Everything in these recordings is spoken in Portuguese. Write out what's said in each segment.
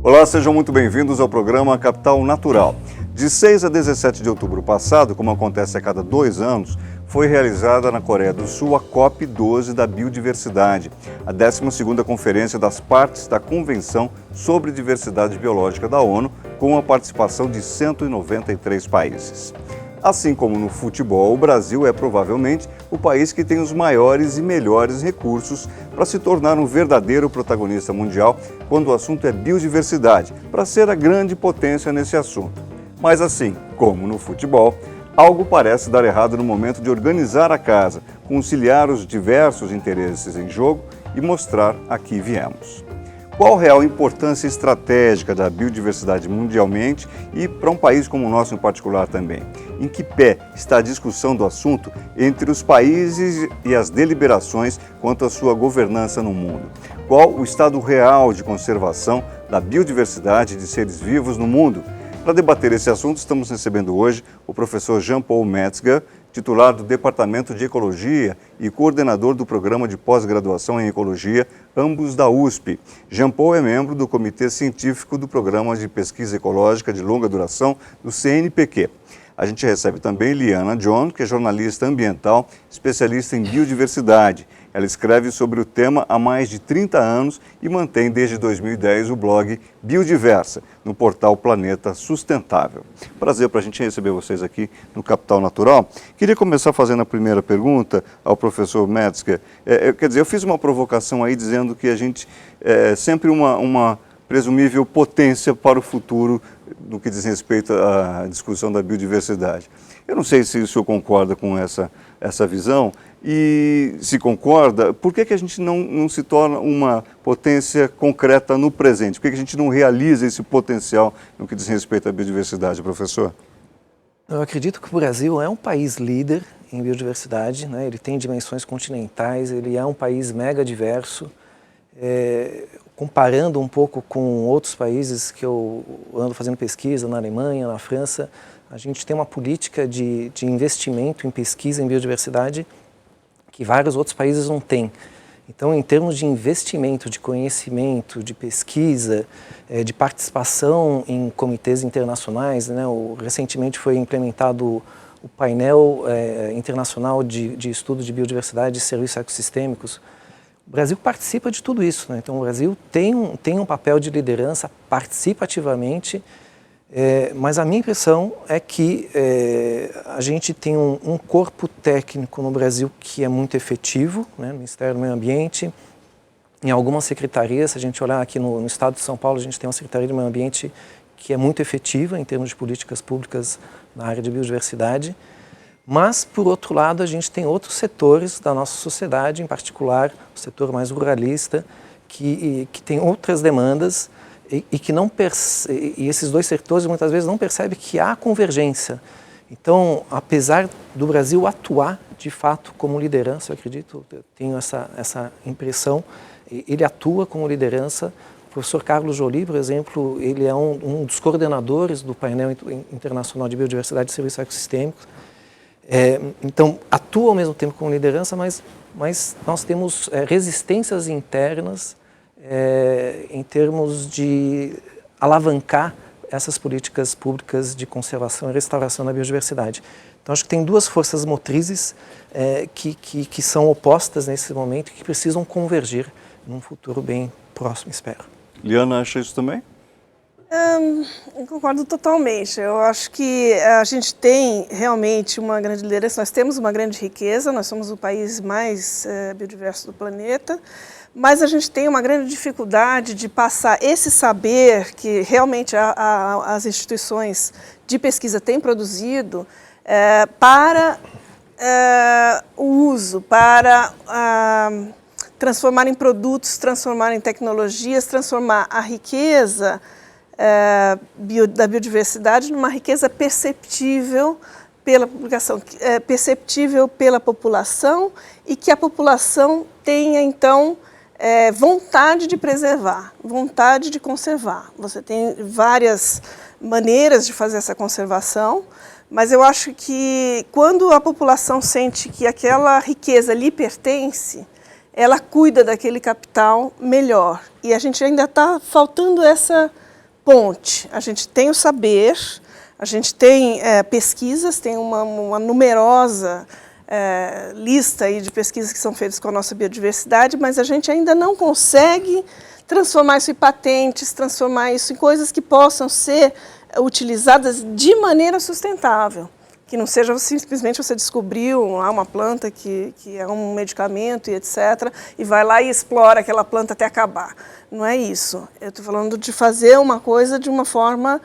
Olá, sejam muito bem-vindos ao programa Capital Natural. De 6 a 17 de outubro passado, como acontece a cada 2 anos, foi realizada na Coreia do Sul a COP12 da Biodiversidade, a 12ª Conferência das Partes da Convenção sobre Diversidade Biológica da ONU, com a participação de 193 países. Assim como no futebol, o Brasil é provavelmente o país que tem os maiores e melhores recursos para se tornar um verdadeiro protagonista mundial quando o assunto é biodiversidade, para ser a grande potência nesse assunto. Mas assim como no futebol, algo parece dar errado no momento de organizar a casa, conciliar os diversos interesses em jogo e mostrar a que viemos. Qual a real importância estratégica da biodiversidade mundialmente e para um país como o nosso em particular também? Em que pé está a discussão do assunto entre os países e as deliberações quanto à sua governança no mundo? Qual o estado real de conservação da biodiversidade de seres vivos no mundo? Para debater esse assunto, estamos recebendo hoje o professor Jean-Paul Metzger, titular do Departamento de Ecologia e coordenador do Programa de Pós-Graduação em Ecologia, ambos da USP. Jean-Paul é membro do Comitê Científico do Programa de Pesquisa Ecológica de Longa Duração do CNPq. A gente recebe também Liana John, que é jornalista ambiental, especialista em biodiversidade. Ela escreve sobre o tema há mais de 30 anos e mantém desde 2010 o blog Biodiversa, no portal Planeta Sustentável. Prazer para a gente receber vocês aqui no Capital Natural. Queria começar fazendo a primeira pergunta ao professor Metzger. Quer dizer, eu fiz uma provocação aí dizendo que a gente é sempre uma presumível potência para o futuro no que diz respeito à discussão da biodiversidade. Eu não sei se o senhor concorda com essa visão e, se concorda, por que a gente não se torna uma potência concreta no presente? Por que a gente não realiza esse potencial no que diz respeito à biodiversidade, professor? Eu acredito que o Brasil é um país líder em biodiversidade, né? Ele tem dimensões continentais, ele é um país mega diverso. Comparando um pouco com outros países que eu ando fazendo pesquisa, na Alemanha, na França, a gente tem uma política de investimento em pesquisa em biodiversidade que vários outros países não têm. Então, em termos de investimento, de conhecimento, de pesquisa, de participação em comitês internacionais, né, recentemente foi implementado o painel internacional de estudo de biodiversidade e serviços ecossistêmicos. O Brasil participa de tudo isso, né? Então o Brasil tem um papel de liderança, participa ativamente, mas a minha impressão é que a gente tem um corpo técnico no Brasil que é muito efetivo, né? No Ministério do Meio Ambiente, em algumas secretarias, se a gente olhar aqui no estado de São Paulo, a gente tem uma Secretaria do Meio Ambiente que é muito efetiva em termos de políticas públicas na área de biodiversidade. Mas, por outro lado, a gente tem outros setores da nossa sociedade, em particular o setor mais ruralista, que tem outras demandas e que não e esses dois setores muitas vezes não percebem que há convergência. Então, apesar do Brasil atuar de fato como liderança, eu acredito, eu tenho essa impressão, ele atua como liderança. O professor Carlos Joly, por exemplo, ele é um dos coordenadores do painel internacional de biodiversidade e serviços ecossistêmicos. Então, atua ao mesmo tempo como liderança, mas nós temos resistências internas em termos de alavancar essas políticas públicas de conservação e restauração da biodiversidade. Então, acho que tem duas forças motrizes que são opostas nesse momento e que precisam convergir num futuro bem próximo, espero. Liana, acha isso também? Eu concordo totalmente. Eu acho que a gente tem realmente uma grande liderança, nós temos uma grande riqueza, nós somos o país mais biodiverso do planeta, mas a gente tem uma grande dificuldade de passar esse saber que realmente as instituições de pesquisa têm produzido para o uso, para transformar em produtos, transformar em tecnologias, transformar a riqueza da biodiversidade numa riqueza perceptível pela publicação, perceptível pela população e que a população tenha, então, vontade de preservar, vontade de conservar. Você tem várias maneiras de fazer essa conservação, mas eu acho que quando a população sente que aquela riqueza lhe pertence, ela cuida daquele capital melhor. E a gente ainda está faltando essa ponte. A gente tem o saber, a gente tem pesquisas, tem uma numerosa lista aí de pesquisas que são feitas com a nossa biodiversidade, mas a gente ainda não consegue transformar isso em patentes, transformar isso em coisas que possam ser utilizadas de maneira sustentável. Que não seja simplesmente você descobriu uma planta que é um medicamento e etc., e vai lá e explora aquela planta até acabar. Não é isso. Eu estou falando de fazer uma coisa de uma forma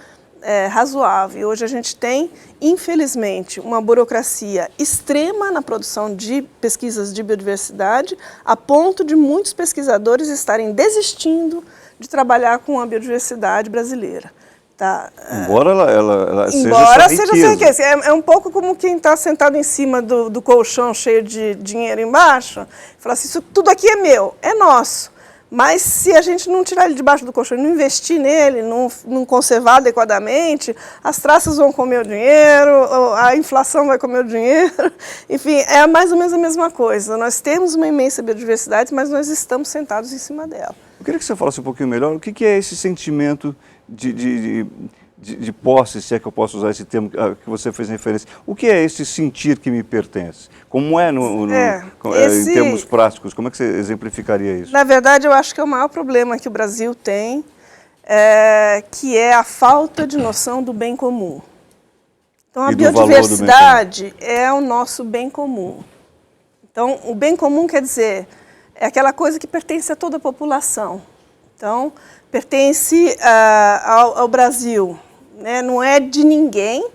razoável. Hoje a gente tem, infelizmente, uma burocracia extrema na produção de pesquisas de biodiversidade, a ponto de muitos pesquisadores estarem desistindo de trabalhar com a biodiversidade brasileira. Tá. Embora ela Embora seja essa riqueza. É um pouco como quem está sentado em cima do colchão cheio de dinheiro embaixo, fala assim, isso tudo aqui é meu, é nosso. Mas se a gente não tirar ele debaixo do colchão, não investir nele, não conservar adequadamente, as traças vão comer o dinheiro, a inflação vai comer o dinheiro. Enfim, é mais ou menos a mesma coisa. Nós temos uma imensa biodiversidade, mas nós estamos sentados em cima dela. Eu queria que você falasse um pouquinho melhor, o que é esse sentimento de posse, se é que eu posso usar esse termo que você fez referência. O que é esse sentir que me pertence? Como é em termos práticos? Como é que você exemplificaria isso? Na verdade, eu acho que é o maior problema que o Brasil tem, que é a falta de noção do bem comum. Então, a biodiversidade é o nosso bem comum. Então, o bem comum quer dizer, é aquela coisa que pertence a toda a população. Então, pertence ao Brasil, né? Não é de ninguém,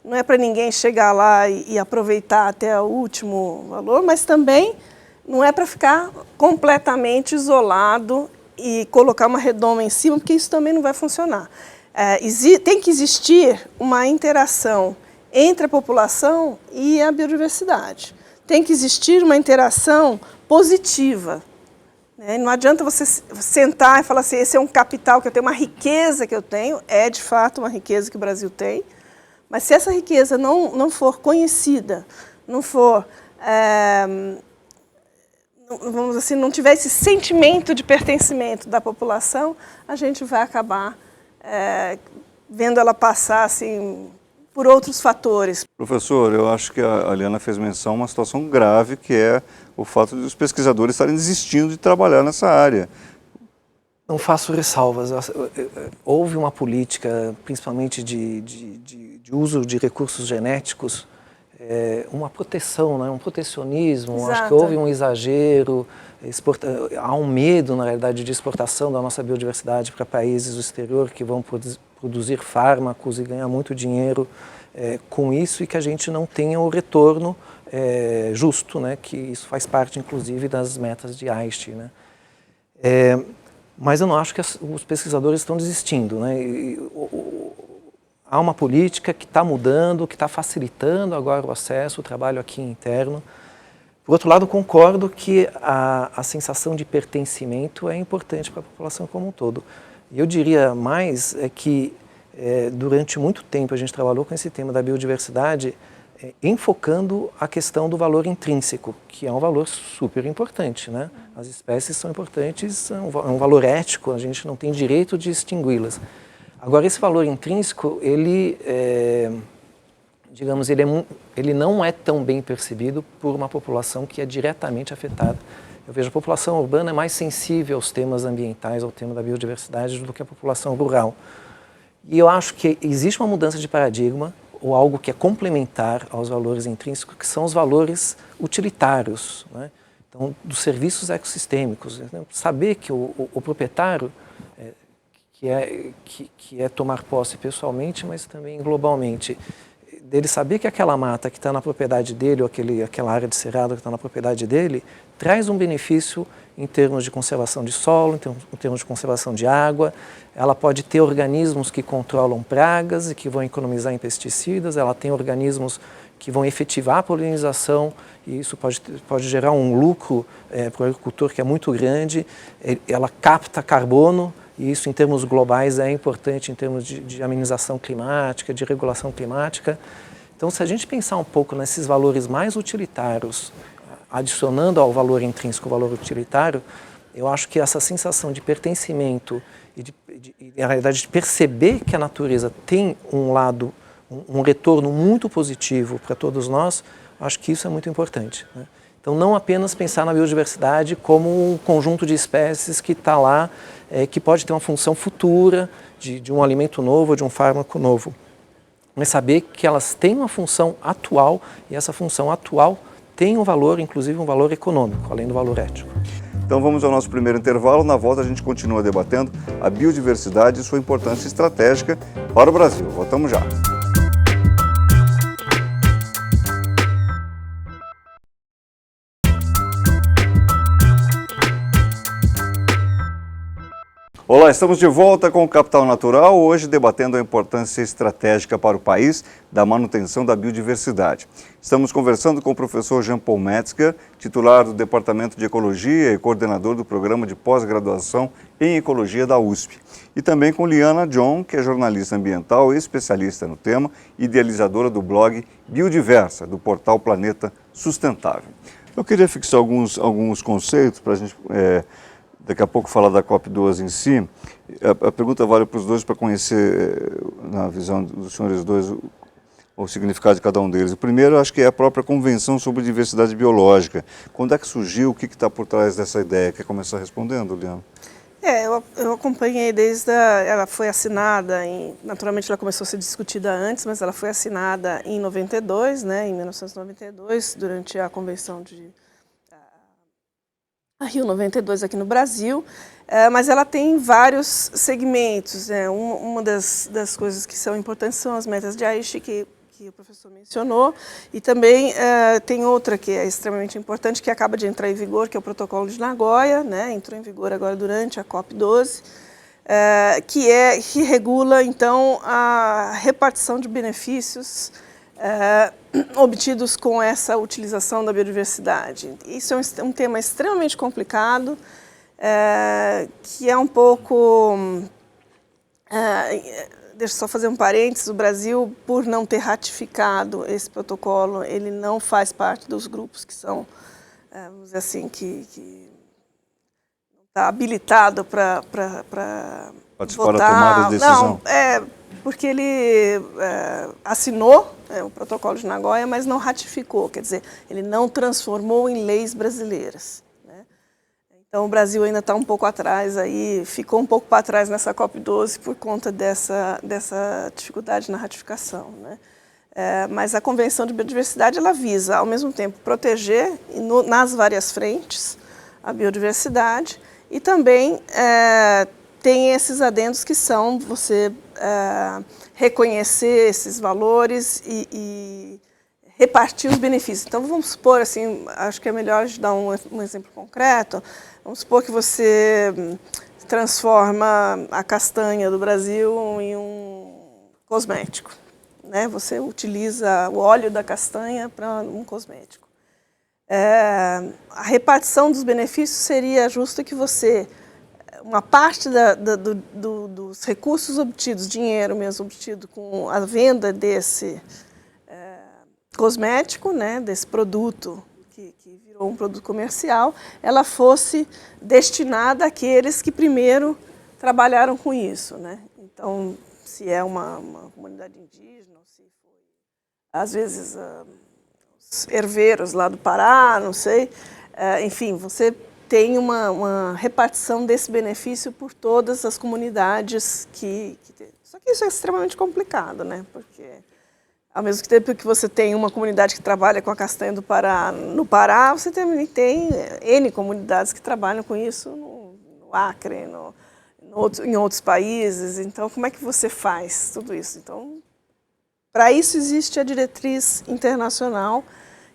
não é para ninguém chegar lá e aproveitar até o último valor, mas também não é para ficar completamente isolado e colocar uma redoma em cima, porque isso também não vai funcionar. Tem que existir uma interação entre a população e a biodiversidade. Tem que existir uma interação positiva. Não adianta você sentar e falar assim, esse é um capital que eu tenho, uma riqueza que eu tenho, é de fato uma riqueza que o Brasil tem, mas se essa riqueza não for conhecida, não for, vamos assim, não tiver esse sentimento de pertencimento da população, a gente vai acabar vendo ela passar assim, por outros fatores. Professor, eu acho que a Aliana fez menção a uma situação grave, que é o fato de os pesquisadores estarem desistindo de trabalhar nessa área. Não faço ressalvas. Houve uma política, principalmente de uso de recursos genéticos, uma proteção, né? Um protecionismo. Exato. Acho que houve um exagero, há um medo, na realidade, de exportação da nossa biodiversidade para países do exterior que vão produzir fármacos e ganhar muito dinheiro com isso, e que a gente não tenha o retorno justo, né? Que isso faz parte, inclusive, das metas de Aichi, né? Mas eu não acho que os pesquisadores estão desistindo, né? Há uma política que está mudando, que está facilitando agora o acesso, o trabalho aqui interno. Por outro lado, concordo que a sensação de pertencimento é importante para a população como um todo. E eu diria mais que durante muito tempo a gente trabalhou com esse tema da biodiversidade, enfocando a questão do valor intrínseco, que é um valor super importante, né? As espécies são importantes, é um valor ético, a gente não tem direito de extingui-las. Agora, esse valor intrínseco, digamos, ele não é tão bem percebido por uma população que é diretamente afetada. Eu vejo a população urbana é mais sensível aos temas ambientais, ao tema da biodiversidade, do que a população rural. E eu acho que existe uma mudança de paradigma, ou algo que é complementar aos valores intrínsecos, que são os valores utilitários, né? Então, dos serviços ecossistêmicos. Né? Saber que o proprietário, que é tomar posse pessoalmente, mas também globalmente, dele saber que aquela mata que está na propriedade dele, ou aquela área de cerrado que está na propriedade dele, traz um benefício em termos de conservação de solo, em termos de conservação de água. Ela pode ter organismos que controlam pragas e que vão economizar em pesticidas, ela tem organismos que vão efetivar a polinização, e isso pode gerar um lucro para o agricultor que é muito grande. Ela capta carbono, e isso em termos globais é importante em termos de amenização climática, de regulação climática. Então, se a gente pensar um pouco nesses valores mais utilitários, adicionando ao valor intrínseco o valor utilitário, eu acho que essa sensação de pertencimento na realidade, de perceber que a natureza tem um lado, um retorno muito positivo para todos nós, acho que isso é muito importante, né? Então, não apenas pensar na biodiversidade como um conjunto de espécies que está lá, que pode ter uma função futura de um alimento novo, de um fármaco novo, mas saber que elas têm uma função atual e essa função atual tem um valor, inclusive um valor econômico, além do valor ético. Então vamos ao nosso primeiro intervalo. Na volta a gente continua debatendo a biodiversidade e sua importância estratégica para o Brasil. Voltamos já. Olá, estamos de volta com o Capital Natural, hoje debatendo a importância estratégica para o país da manutenção da biodiversidade. Estamos conversando com o professor Jean Paul Metzger, titular do Departamento de Ecologia e coordenador do programa de pós-graduação em Ecologia da USP. E também com Liana John, que é jornalista ambiental e especialista no tema, idealizadora do blog Biodiversa, do portal Planeta Sustentável. Eu queria fixar alguns conceitos para a gente... daqui a pouco falar da COP12 em si. A pergunta vale para os dois para conhecer, na visão dos senhores dois, o significado de cada um deles. O primeiro, acho que é a própria Convenção sobre Diversidade Biológica. Quando é que surgiu? O que está por trás dessa ideia? Quer começar respondendo, Liana? Eu acompanhei desde ela foi assinada, naturalmente ela começou a ser discutida antes, mas ela foi assinada em 92, né, em 1992, durante a Convenção de a Rio 92 aqui no Brasil, mas ela tem vários segmentos. Uma das coisas que são importantes são as metas de Aichi, que o professor mencionou, e também tem outra que é extremamente importante, que acaba de entrar em vigor, que é o Protocolo de Nagoya, né? Entrou em vigor agora durante a COP12, que regula, então, a repartição de benefícios obtidos com essa utilização da biodiversidade. Isso é um tema extremamente complicado, que é um pouco... deixa eu só fazer um parênteses, o Brasil, por não ter ratificado esse protocolo, ele não faz parte dos grupos que são, vamos dizer assim, que não está habilitado para participar da tomada de decisão. Não, porque ele assinou o protocolo de Nagoya, mas não ratificou, quer dizer, ele não transformou em leis brasileiras, né? Então o Brasil ainda está um pouco atrás, aí, ficou um pouco para trás nessa COP12 por conta dessa dificuldade na ratificação, né? Mas a Convenção de Biodiversidade ela visa, ao mesmo tempo, proteger nas várias frentes a biodiversidade e também tem esses adendos que são você reconhecer esses valores e repartir os benefícios. Então, vamos supor, assim, acho que é melhor dar um exemplo concreto. Vamos supor que você transforma a castanha do Brasil em um cosmético, né? Você utiliza o óleo da castanha para um cosmético. A repartição dos benefícios seria justa que uma parte dos recursos obtidos, dinheiro mesmo obtido com a venda desse cosmético, né, desse produto que virou um produto comercial, ela fosse destinada àqueles que primeiro trabalharam com isso, né? Então, se é uma comunidade indígena, se foi, às vezes, os herveiros lá do Pará, não sei, enfim, você tem uma repartição desse benefício por todas as comunidades que tem. Só que isso é extremamente complicado, né? Porque, ao mesmo tempo que você tem uma comunidade que trabalha com a castanha do Pará no Pará, você também tem N comunidades que trabalham com isso no Acre, em outros países. Então, como é que você faz tudo isso? Então, para isso existe a diretriz internacional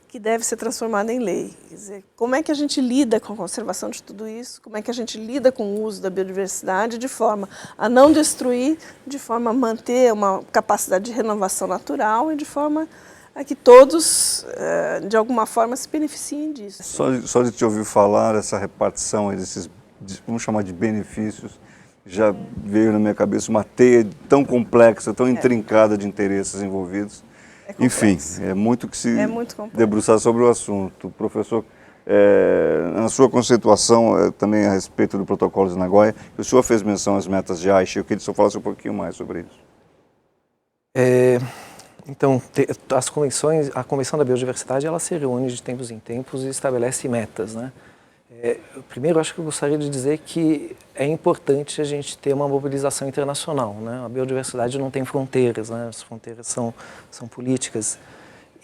que deve ser transformada em lei. Quer dizer, como é que a gente lida com a conservação de tudo isso? Como é que a gente lida com o uso da biodiversidade de forma a não destruir, de forma a manter uma capacidade de renovação natural e de forma a que todos, de alguma forma, se beneficiem disso. Só de te ouvir falar, essa repartição aí desses, vamos chamar de benefícios, já veio na minha cabeça uma teia tão complexa, tão intrincada de interesses envolvidos. Enfim, é muito que se debruçar sobre o assunto. Professor Na sua conceituação também a respeito do protocolo de Nagoya, o senhor fez menção às metas de Aichi, eu queria que o senhor falasse um pouquinho mais sobre isso. Então, a Convenção da Biodiversidade, ela se reúne de tempos em tempos e estabelece metas, né? Primeiro, acho que eu gostaria de dizer que é importante a gente ter uma mobilização internacional, né? A biodiversidade não tem fronteiras, né? As fronteiras são políticas.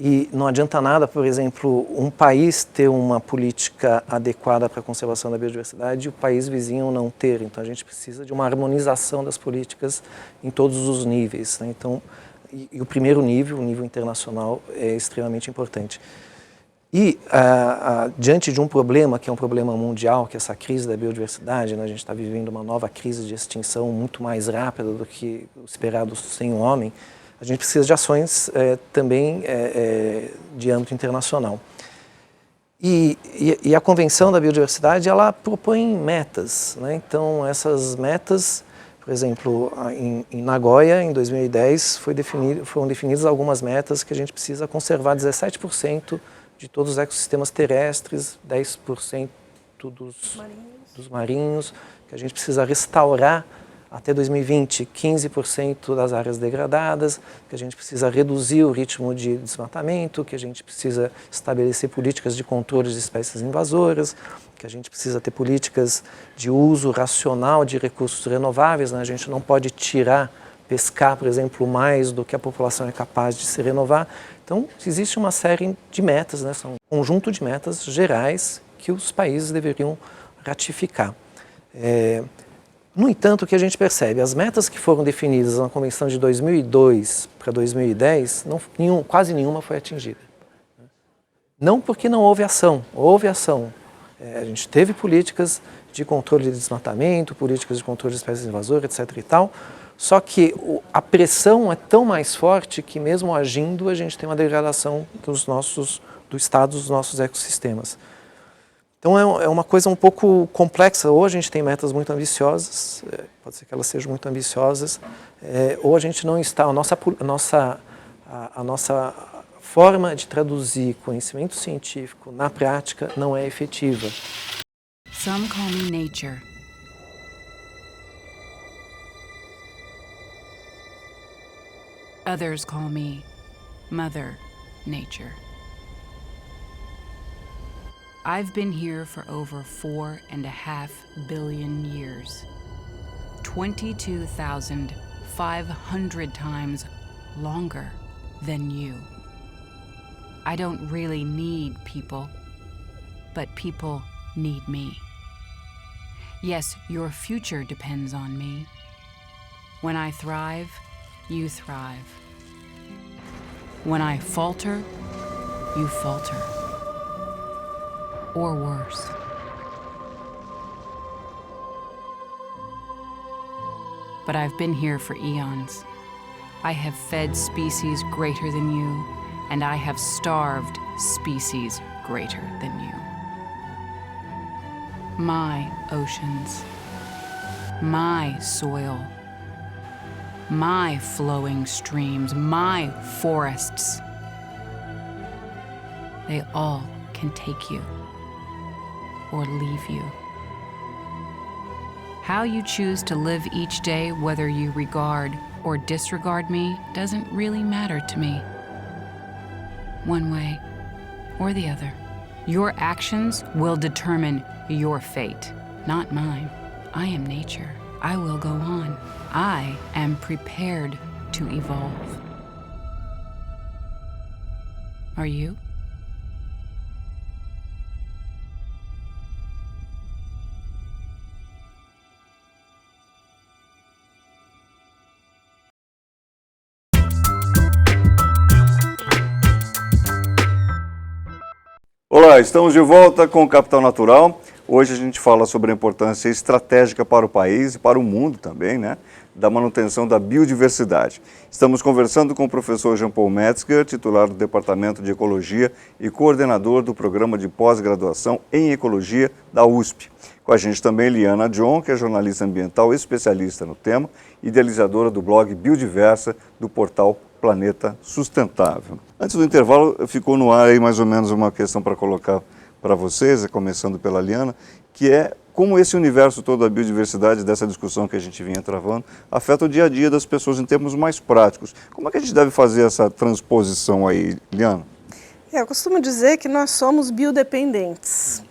E não adianta nada, por exemplo, um país ter uma política adequada para a conservação da biodiversidade e o país vizinho não ter. Então, a gente precisa de uma harmonização das políticas em todos os níveis, né? Então, e o primeiro nível, o nível internacional, é extremamente importante. E, diante de um problema, que é um problema mundial, que é essa crise da biodiversidade, né? A gente está vivendo uma nova crise de extinção muito mais rápida do que o esperado sem o homem, a gente precisa de ações também de âmbito internacional. E a Convenção da Biodiversidade, ela propõe metas, né? Então, essas metas, por exemplo, em Nagoya, em 2010, foram definidas algumas metas que a gente precisa conservar 17% de todos os ecossistemas terrestres, 10% dos marinhos, que a gente precisa restaurar até 2020, 15% das áreas degradadas, que a gente precisa reduzir o ritmo de desmatamento, que a gente precisa estabelecer políticas de controle de espécies invasoras, que a gente precisa ter políticas de uso racional de recursos renováveis, né? A gente não pode pescar, por exemplo, mais do que a população é capaz de se renovar. Então, existe uma série de metas, né? São um conjunto de metas gerais que os países deveriam ratificar. No entanto, o que a gente percebe, as metas que foram definidas na Convenção de 2002 para 2010, quase nenhuma foi atingida. Não porque não houve ação, houve ação. A gente teve políticas de controle de desmatamento, políticas de controle de espécies invasoras, etc. e tal, só que a pressão é tão mais forte que mesmo agindo a gente tem uma degradação do estado dos nossos ecossistemas. Então é uma coisa um pouco complexa, ou a gente tem metas muito ambiciosas, pode ser que elas sejam muito ambiciosas, ou a gente não está, a nossa forma de traduzir conhecimento científico na prática não é efetiva. Some call me nature. Others call me Mother Nature. I've been here for over 4.5 billion years. 22,500 times longer than you. I don't really need people, but people need me. Yes, your future depends on me. When I thrive, you thrive. When I falter, you falter. Or worse. But I've been here for eons. I have fed species greater than you, and I have starved species greater than you. My oceans, my soil, my flowing streams, my forests, they all can take you or leave you. How you choose to live each day, whether you regard or disregard me, doesn't really matter to me. One way or the other. Your actions will determine your fate, not mine. I am nature. I will go on. I am prepared to evolve. Are you? Olá, estamos de volta com o Capital Natural. Hoje a gente fala sobre a importância estratégica para o país e para o mundo também, né, da manutenção da biodiversidade. Estamos conversando com o professor Jean Paul Metzger, titular do Departamento de Ecologia e coordenador do Programa de Pós-Graduação em Ecologia da USP. Com a gente também Liana John, que é jornalista ambiental especialista no tema, idealizadora do blog Biodiversa do portal Planeta Sustentável. Antes do intervalo, ficou no ar aí mais ou menos uma questão para colocar para vocês, começando pela Liana, que é como esse universo todo da biodiversidade, dessa discussão que a gente vinha travando, afeta o dia a dia das pessoas em termos mais práticos. Como é que a gente deve fazer essa transposição aí, Liana? Eu costumo dizer que nós somos biodependentes,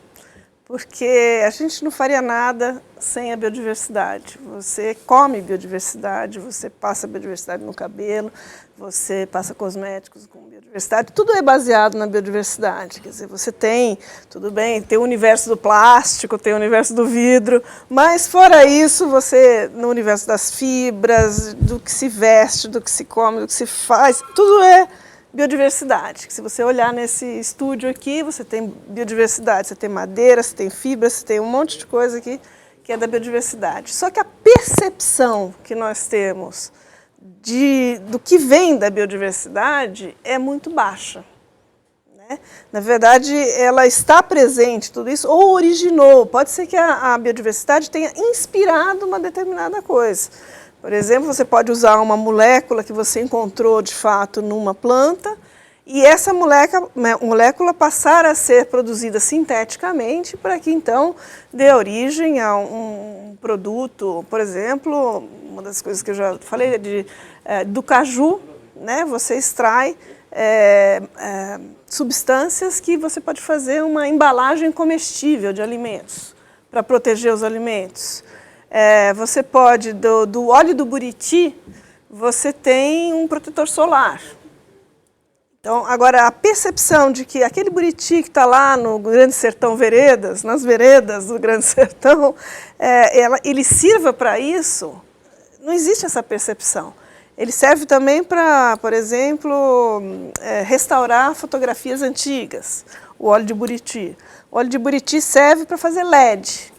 porque a gente não faria nada sem a biodiversidade. Você come biodiversidade, você passa biodiversidade no cabelo, você passa cosméticos com biodiversidade, tudo é baseado na biodiversidade. Quer dizer, você tem, tudo bem, tem o universo do plástico, tem o universo do vidro, mas fora isso, você, no universo das fibras, do que se veste, do que se come, do que se faz, tudo é biodiversidade. Se você olhar nesse estúdio aqui, você tem biodiversidade, você tem madeira, você tem fibra, você tem um monte de coisa aqui que é da biodiversidade. Só que a percepção que nós temos do que vem da biodiversidade é muito baixa, né? Na verdade, ela está presente, tudo isso, ou originou. Pode ser que a biodiversidade tenha inspirado uma determinada coisa. Por exemplo, você pode usar uma molécula que você encontrou de fato numa planta e essa molécula passar a ser produzida sinteticamente para que então dê origem a um produto. Por exemplo, uma das coisas que eu já falei é do caju, né? Você extrai substâncias que você pode fazer uma embalagem comestível de alimentos para proteger os alimentos. Você pode, do óleo do buriti, você tem um protetor solar. Então, agora, a percepção de que aquele buriti que está lá no Grande Sertão Veredas, nas veredas do Grande Sertão, ele sirva para isso, não existe essa percepção. Ele serve também para, por exemplo, restaurar fotografias antigas, o óleo de buriti. O óleo de buriti serve para fazer LED.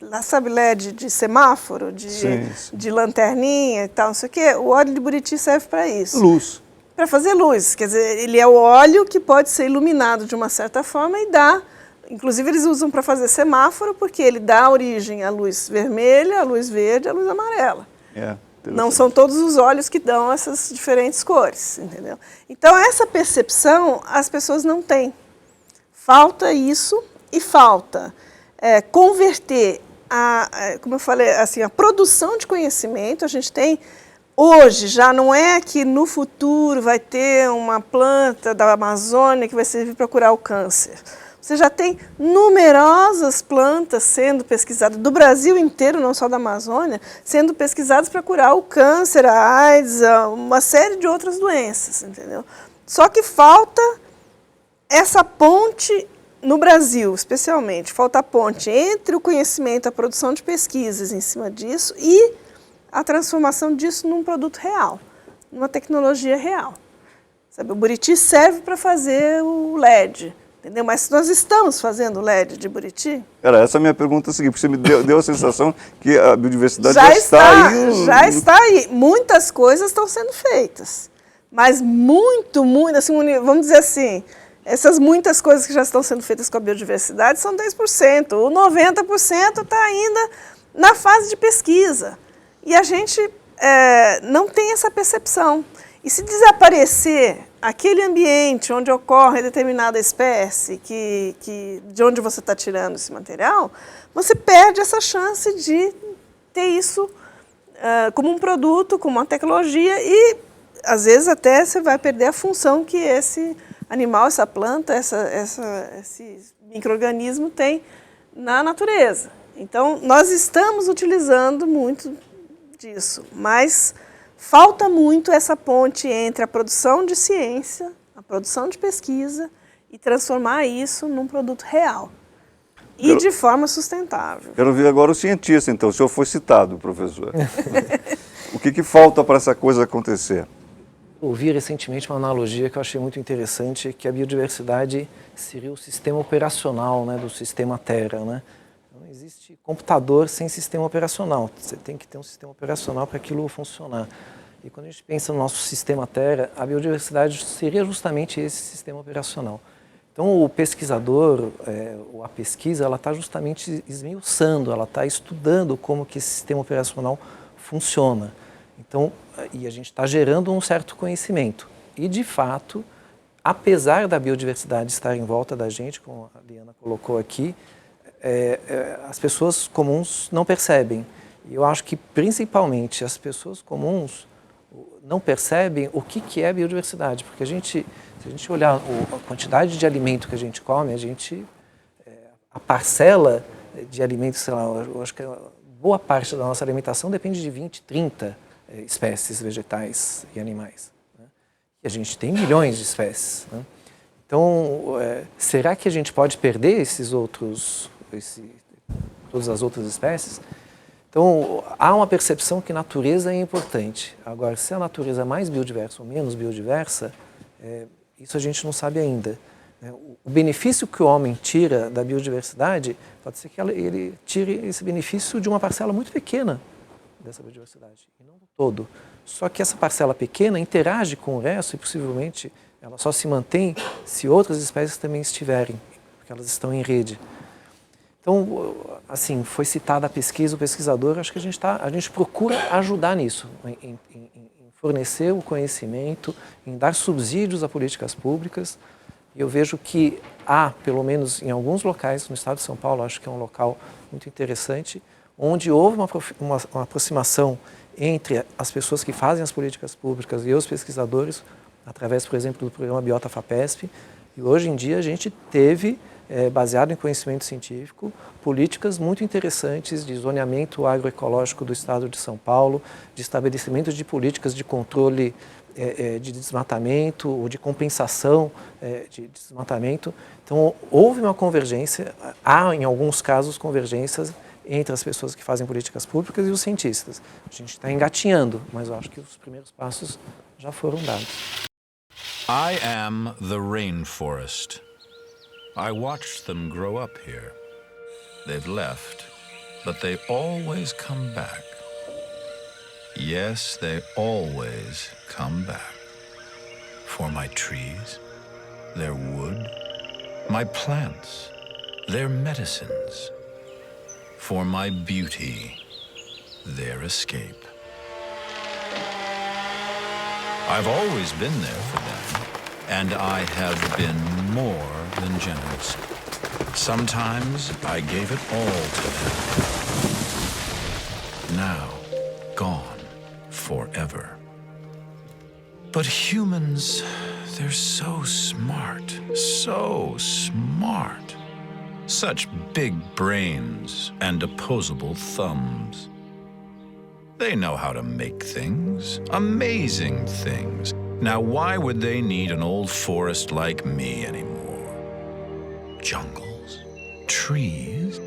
Lá, sabe, LED de semáforo, de lanterninha e tal, não sei o quê. O óleo de buriti serve para isso. Luz. Para fazer luz. Quer dizer, ele é o óleo que pode ser iluminado de uma certa forma e dá... Inclusive, eles usam para fazer semáforo, porque ele dá origem à luz vermelha, à luz verde, à luz amarela. Não são todos os óleos que dão essas diferentes cores, entendeu? Então, essa percepção as pessoas não têm. Falta isso e falta converter como eu falei, assim, a produção de conhecimento. A gente tem, hoje, já não é que no futuro vai ter uma planta da Amazônia que vai servir para curar o câncer. Você já tem numerosas plantas sendo pesquisadas, do Brasil inteiro, não só da Amazônia, sendo pesquisadas para curar o câncer, a AIDS, uma série de outras doenças, entendeu? Só que falta essa ponte. No Brasil, especialmente, falta a ponte entre o conhecimento, a produção de pesquisas em cima disso e a transformação disso num produto real, numa tecnologia real. Sabe, o buriti serve para fazer o LED, entendeu? Mas nós estamos fazendo LED de buriti? Essa é a minha pergunta seguinte, porque você me deu a sensação que a biodiversidade já está aí. Já está aí. Muitas coisas estão sendo feitas, mas muito, assim, vamos dizer assim, essas muitas coisas que já estão sendo feitas com a biodiversidade são 10%. O 90% está ainda na fase de pesquisa. E a gente não tem essa percepção. E se desaparecer aquele ambiente onde ocorre determinada espécie, de onde você está tirando esse material, você perde essa chance de ter isso como um produto, como uma tecnologia e, às vezes, até você vai perder a função que esse animal, essa planta, esse micro-organismo tem na natureza. Então, nós estamos utilizando muito disso, mas falta muito essa ponte entre a produção de ciência, a produção de pesquisa e transformar isso num produto real e de forma sustentável. Quero ver agora o cientista, então. O senhor foi citado, professor. O que falta para essa coisa acontecer? Ouvi recentemente uma analogia que eu achei muito interessante, que a biodiversidade seria o sistema operacional, né, do sistema Terra, né? Não existe computador sem sistema operacional. Você tem que ter um sistema operacional para aquilo funcionar. E quando a gente pensa no nosso sistema Terra, a biodiversidade seria justamente esse sistema operacional. Então, o pesquisador, a pesquisa, ela está justamente esmiuçando, ela está estudando como que esse sistema operacional funciona. Então, e a gente está gerando um certo conhecimento. E, de fato, apesar da biodiversidade estar em volta da gente, como a Liana colocou aqui, as pessoas comuns não percebem. E eu acho que, principalmente, as pessoas comuns não percebem o que é biodiversidade, porque se a gente olhar a quantidade de alimento que a gente come, a parcela de alimentos, sei lá, eu acho que boa parte da nossa alimentação depende de 20, 30 espécies vegetais e animais, né? E a gente tem milhões de espécies, né? Então, será que a gente pode perder todas as outras espécies? Então, há uma percepção que natureza é importante. Agora, se a natureza é mais biodiversa ou menos biodiversa, isso a gente não sabe ainda. O benefício que o homem tira da biodiversidade, pode ser que ele tire esse benefício de uma parcela muito pequena dessa biodiversidade, e não do todo. Só que essa parcela pequena interage com o resto e possivelmente ela só se mantém se outras espécies também estiverem, porque elas estão em rede. Então, assim, foi citada a pesquisa, o pesquisador, acho que a gente procura ajudar nisso, em fornecer o conhecimento, em dar subsídios a políticas públicas. E eu vejo que há, pelo menos em alguns locais, no estado de São Paulo, acho que é um local muito interessante, onde houve uma aproximação entre as pessoas que fazem as políticas públicas e os pesquisadores, através, por exemplo, do programa Biota FAPESP. E hoje em dia a gente teve, baseado em conhecimento científico, políticas muito interessantes de zoneamento agroecológico do estado de São Paulo, de estabelecimento de políticas de controle de desmatamento ou de compensação de desmatamento. Então, houve uma convergência, há em alguns casos convergências entre as pessoas que fazem políticas públicas e os cientistas. A gente está engatinhando, mas eu acho que os primeiros passos já foram dados. I am the rainforest. I watched them grow up here. They've left, but they always come back. Yes, they always come back. For my trees, their wood, my plants, their medicines. For my beauty, their escape. I've always been there for them, and I have been more than generous. Sometimes I gave it all to them. Now, gone forever. But humans, they're so smart, so smart. Such big brains and opposable thumbs. They know how to make things, amazing things. Now, why would they need an old forest like me anymore? Jungles? Trees?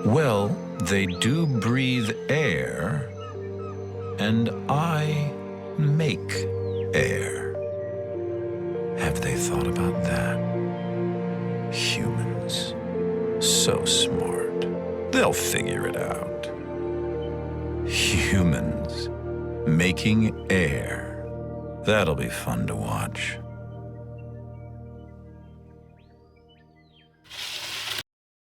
Well, they do breathe air, and I make air. Have they thought about that? Humans. So smart. They'll figure it out. Humans making air. That'll be fun to watch.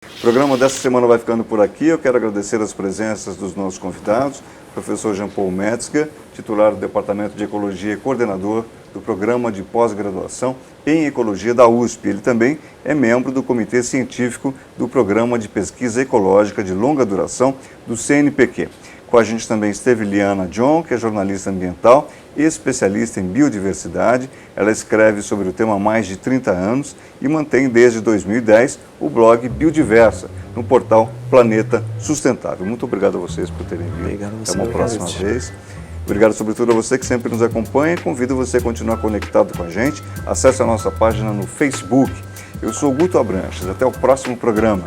O programa dessa semana vai ficando por aqui. Eu quero agradecer as presenças dos nossos convidados, professor Jean Paul Metzger, titular do Departamento de Ecologia e coordenador do Programa de Pós-Graduação em Ecologia da USP. Ele também é membro do Comitê Científico do Programa de Pesquisa Ecológica de Longa Duração do CNPq. Com a gente também esteve Liana John, que é jornalista ambiental e especialista em biodiversidade. Ela escreve sobre o tema há mais de 30 anos e mantém desde 2010 o blog Biodiversa, no portal Planeta Sustentável. Muito obrigado a vocês por terem vindo. Obrigado a você. Até uma próxima vez. Obrigado sobretudo a você que sempre nos acompanha. Convido você a continuar conectado com a gente. Acesse a nossa página no Facebook. Eu sou Guto Abranches. Até o próximo programa.